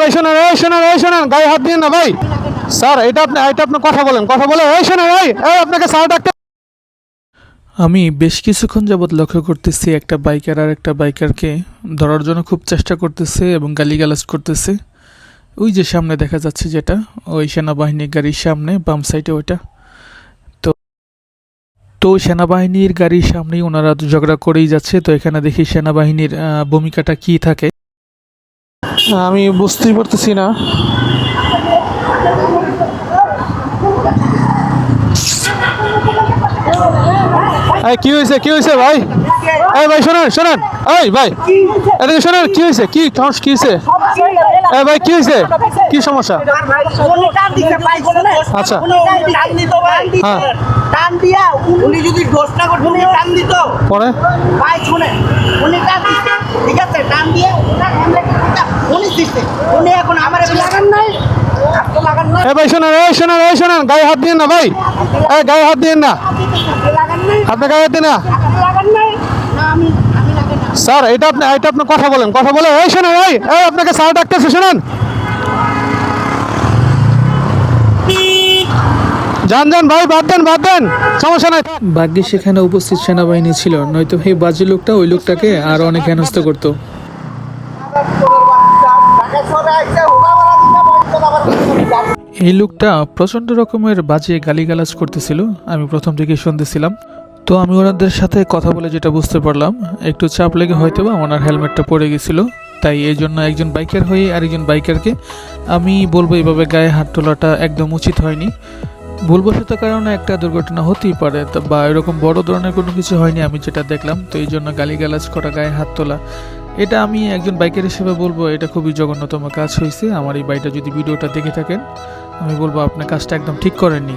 ভাই শোনেন, শোনেন, গায়ে হাত দিন না ভাই। স্যার এটা আপনি কথা বলে শোনেন ভাই, আপনাকে স্যার ডাক্তার। আমি বেশ কিছুক্ষণ যাবৎ লক্ষ্য করতেছি একটা বাইকার আর একটা বাইকারকে ধরার জন্য খুব চেষ্টা করতেছে এবং গালিগালাজ করতেছে। ওই যে সামনে দেখা যাচ্ছে যেটা, ওই সেনাবাহিনীর গাড়ির সামনে বাম সাইডে ওইটা। তো তো সেনাবাহিনীর গাড়ির সামনেই ওনারা ঝগড়া করেই যাচ্ছে। তো এখানে দেখি সেনাবাহিনীর ভূমিকাটা কি থাকে। আমি বুঝতেই পারতেছি না। কি হয়েছে ভাই? ভাই শোনেন, ভাই এদিকে শোনেন, কি হয়েছে? কি হয়েছে? ভাই কি হয়েছে? কি সমস্যা? আচ্ছা হ্যাঁ, টান দিয়া উনি যদি দোষ না করতো উনি টান দিত পরে ভাই শুনে উনি টান দিচ্ছে, ঠিক আছে, টান দিয়ে উনি দিচ্ছে, উনি এখন আমার লাগান নাই, আপনি লাগান নাই। ভাই শোনেন, গায়ে হাত দিন না ভাই, গায়ে হাত দিন না, আপনি গায়ে হাত দিন না। লাগান নাই না, আমি লাগান না। স্যার এটা আপনি কথা বলে শোনেন ভাই, আপনাকে স্যার ডাকতেছে, শোনেন। যান ভাই, বাদ দেন, সমস্যা নাই। ভাগ্যে সেখানে উপস্থিত সেনাবাহিনী ছিল, নয়তো এই বাজে লোকটা ওই লোকটাকে আরো অনেক হেনস্থ করতো। এই লোকটা প্রচণ্ড রকমের বাজে গালিগালাজ করতেছিল, আমি প্রথম থেকে শুনতেছিলাম। তো আমি ওনাদের সাথে কথা বলে যেটা বুঝতে পারলাম, একটু চাপ লেগে হয়তো বা ওনার হেলমেটটা পড়ে গেছিলো। তাই এই জন্য একজন বাইকার হয়ে আরেকজন বাইকারকে আমি বলবো এভাবে গায়ে হাত তোলাটা একদম উচিত হয়নি। ভুলবশত কারণে একটা দুর্ঘটনা হতেই পারে, বা এরকম বড় ধরনের কোনো কিছু হয়নি আমি যেটা দেখলাম। তো এই জন্য গালিগালাজ করা, গায়ে হাত তোলা, এটা আমি একজন বাইকার হিসেবে বলবো এটা খুবই জঘন্যতম কাজ হয়েছে। আমার এই বাইকটা যদি ভিডিওটা দেখে থাকেন, আমি বলবো আপনার কাজটা একদম ঠিক করেননি।